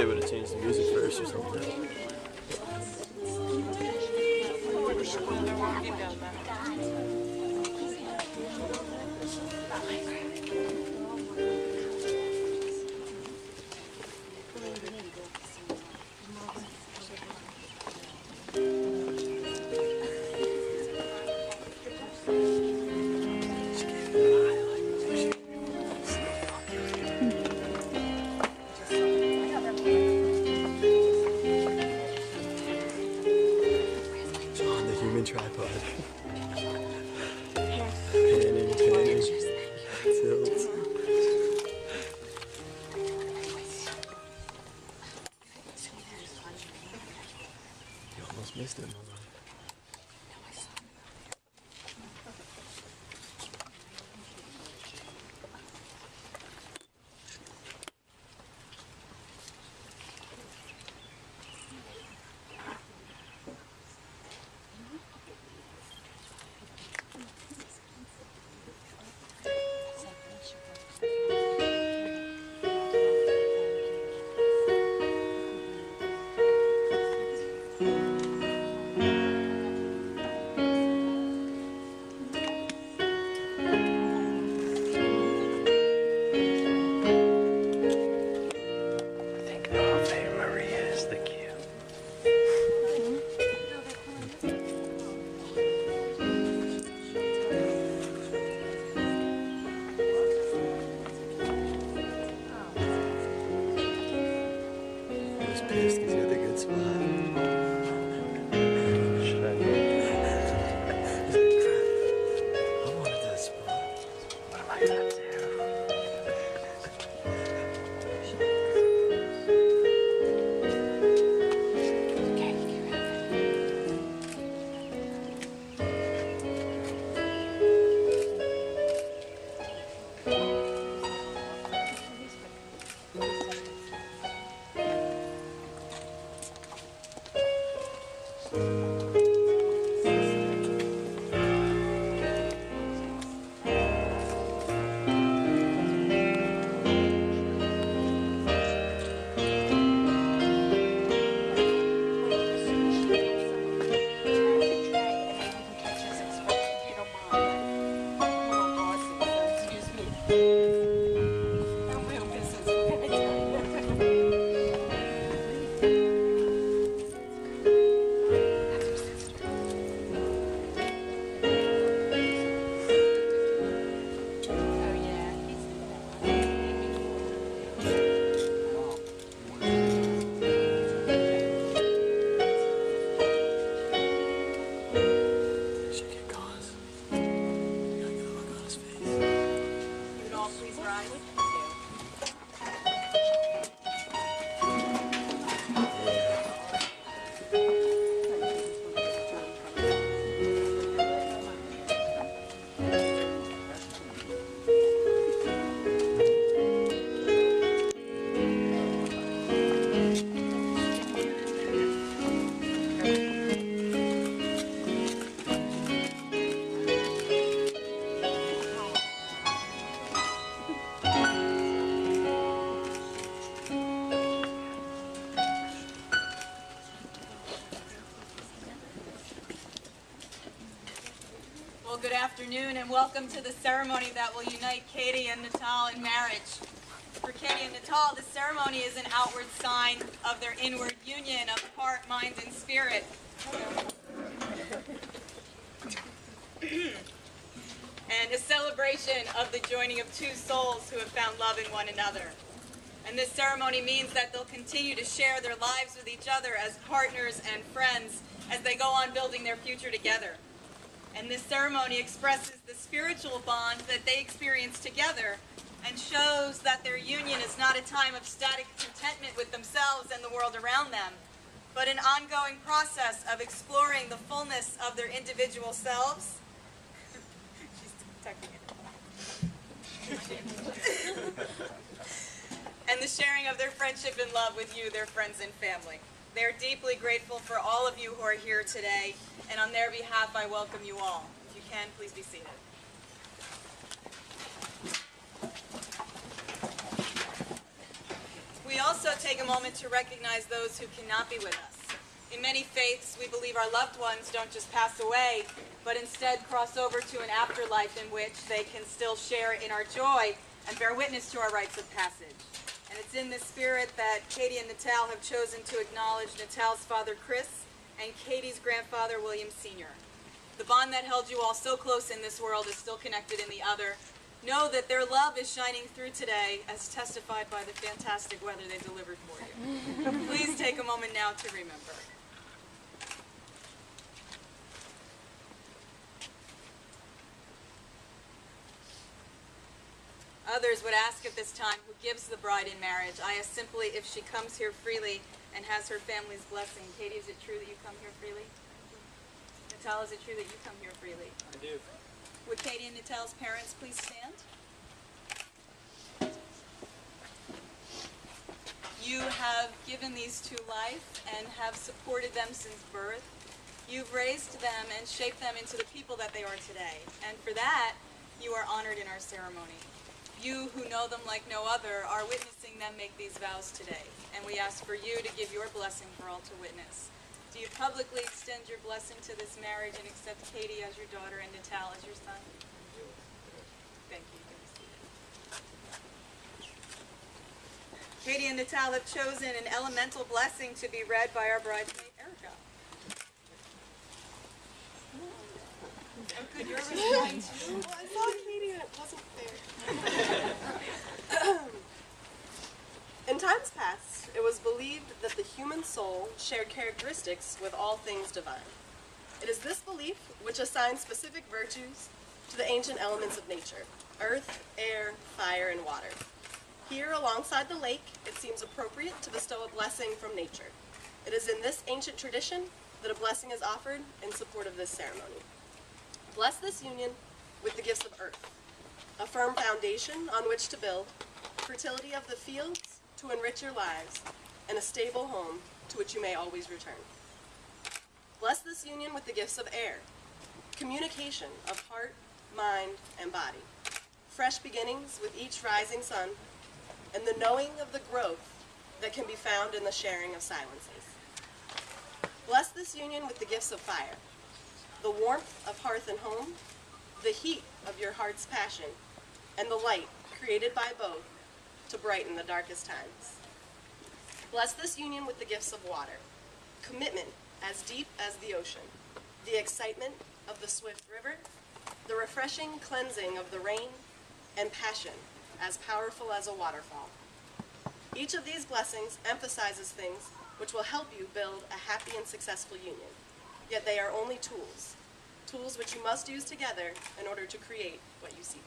they would have changed the music first or something. Tripod. Panning. Tilt. You almost missed it, Mama. Pissed because he had a good spot. Should I move? He's like, crap. I wanted that spot. What am I gonna do? Good afternoon and welcome to the ceremony that will unite Katie and Natal in marriage. For Katie and Natal, the ceremony is an outward sign of their inward union of heart, mind, and spirit. And a celebration of the joining of two souls who have found love in one another. And this ceremony means that they'll continue to share their lives with each other as partners and friends as they go on building their future together. And this ceremony expresses the spiritual bond that they experience together and shows that their union is not a time of static contentment with themselves and the world around them, but an ongoing process of exploring the fullness of their individual selves. She's tucking it. And the sharing of their friendship and love with you, their friends and family. They're deeply grateful for all of you who are here today, and on their behalf, I welcome you all. If you can, please be seated. We also take a moment to recognize those who cannot be with us. In many faiths, we believe our loved ones don't just pass away, but instead cross over to an afterlife in which they can still share in our joy and bear witness to our rites of passage. And it's in this spirit that Katie and Natal have chosen to acknowledge Natal's father, Chris, and Katie's grandfather, William Sr. The bond that held you all so close in this world is still connected in the other. Know that their love is shining through today, as testified by the fantastic weather they delivered for you. Please take a moment now to remember. Others would ask at this time, who gives the bride in marriage? I ask simply if she comes here freely and has her family's blessing. Katie, is it true that you come here freely? Natal, is it true that you come here freely? I do. Would Katie and Natal's parents please stand? You have given these two life and have supported them since birth. You've raised them and shaped them into the people that they are today. And for that, you are honored in our ceremony. You who know them like no other are witnessing them make these vows today. And we ask for you to give your blessing for all to witness. Do you publicly extend your blessing to this marriage and accept Katie as your daughter and Natal as your son? Thank you. Katie and Natal have chosen an elemental blessing to be read by our bridesmaid, Erica. Oh, good, you're responding too. Well, I saw Katie and it wasn't fair. In times past, it was believed that the human soul shared characteristics with all things divine. It is this belief which assigns specific virtues to the ancient elements of nature: earth, air, fire, and water. Here, alongside the lake, it seems appropriate to bestow a blessing from nature. It is in this ancient tradition that a blessing is offered in support of this ceremony. Bless this union with the gifts of earth, a firm foundation on which to build, fertility of the fields to enrich your lives, and a stable home to which you may always return. Bless this union with the gifts of air, communication of heart, mind, and body, fresh beginnings with each rising sun, and the knowing of the growth that can be found in the sharing of silences. Bless this union with the gifts of fire, the warmth of hearth and home, the heat of your heart's passion, and the light created by both to brighten the darkest times. Bless this union with the gifts of water, commitment as deep as the ocean, the excitement of the swift river, the refreshing cleansing of the rain, and passion as powerful as a waterfall. Each of these blessings emphasizes things which will help you build a happy and successful union, yet they are only tools, tools which you must use together in order to create what you seek.